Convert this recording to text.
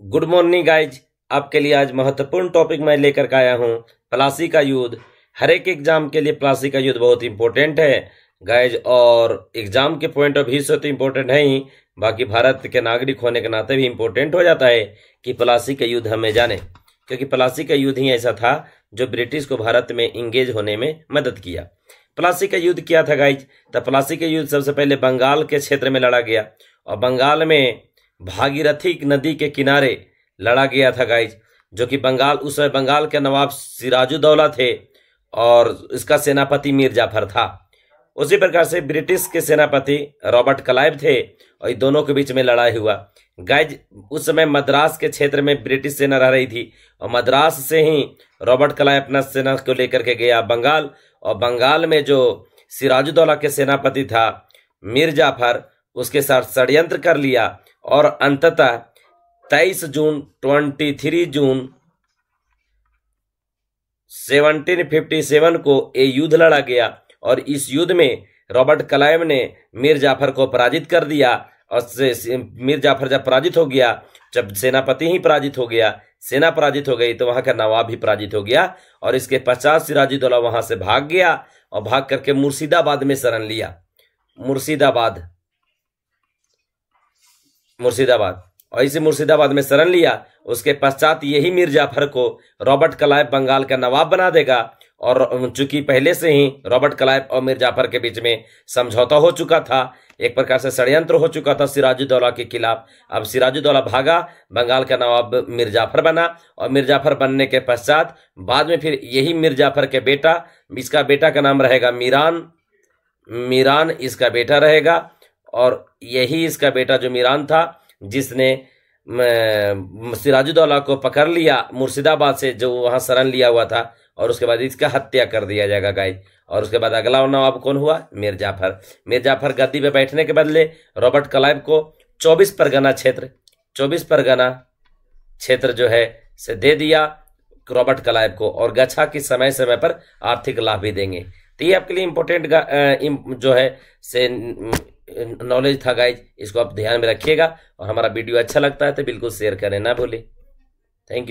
Good morning guys. आपके लिए आज महत्वपूर्ण टॉपिक मैं लेकर के आया हूं, प्लासी का युद्ध। हर एक एग्जाम के लिए प्लासी का युद्ध बहुत इंपॉर्टेंट है गाइज, और एग्जाम के पॉइंट ऑफ व्यू से तो इंपॉर्टेंट है ही, बाकी भारत के नागरिक होने के नाते भी इंपॉर्टेंट हो जाता है कि प्लासी का युद्ध हमें जाने, क्योंकि प्लासी का युद्ध ही ऐसा था जो ब्रिटिश को भारत में इंगेज होने में मदद किया। प्लासी का युद्ध क्या था गाइज? तो प्लासी का युद्ध सबसे पहले बंगाल के क्षेत्र में लड़ा गया, और बंगाल में भागीरथी नदी के किनारे लड़ा गया था गाइज, जो कि बंगाल उस समय बंगाल के नवाब सिराजुद्दौला थे और इसका सेनापति मीर जाफर था। उसी प्रकार से ब्रिटिश के सेनापति रॉबर्ट क्लाइव थे, और इन दोनों के बीच में लड़ाई हुआ गाइज। उस समय मद्रास के क्षेत्र में ब्रिटिश सेना रह रही थी, और मद्रास से ही रॉबर्ट क्लाइव अपना सेना को लेकर के गया बंगाल, और बंगाल में जो सिराजुद्दौला के सेनापति था मीर जाफर, उसके साथ षड्यंत्र कर लिया, और अंततः 23 जून 1757 को ये युद्ध लड़ा गया, और इस युद्ध में रॉबर्ट क्लाइव ने मीर जाफर को पराजित कर दिया। और मीर जाफर जब पराजित हो गया, जब सेनापति ही पराजित हो गया, सेना पराजित हो गई, तो वहां का नवाब भी पराजित हो गया, और इसके पश्चात सिराजुद्दौला वहां से भाग गया और भाग करके मुर्शिदाबाद में शरण लिया। मुर्शिदाबाद और इसी मुर्शिदाबाद में शरण लिया। उसके पश्चात यही मीर जाफर को रॉबर्ट क्लाइव बंगाल का नवाब बना देगा, और चूंकि पहले से ही रॉबर्ट क्लाइव और मीर जाफर के बीच में समझौता हो चुका था, एक प्रकार से षड्यंत्र हो चुका था सिराजुद्दौला के खिलाफ। अब सिराजुद्दौला भागा, बंगाल का नवाब मीर जाफर बना, और मीर जाफर बनने के पश्चात बाद में फिर यही मीर जाफर के बेटा, इसका बेटा का नाम रहेगा मीरान इसका बेटा रहेगा, और यही इसका बेटा जो मीरान था, जिसने सिराजुद्दौला को पकड़ लिया मुर्शिदाबाद से, जो वहां शरण लिया हुआ था, और उसके बाद इसका हत्या कर दिया जाएगा गाइस। और उसके बाद अगला नवाब कौन हुआ? मीर जाफर गद्दी पे बैठने के बदले रॉबर्ट क्लाइव को 24 परगना क्षेत्र जो है से दे दिया रॉबर्ट क्लाइव को, और गच्छा की समय समय पर आर्थिक लाभ भी देंगे। तो ये आपके लिए इंपॉर्टेंट जो है से नॉलेज था गाइज, इसको आप ध्यान में रखिएगा। और हमारा वीडियो अच्छा लगता है तो बिल्कुल शेयर करें ना भूलें। Thank you.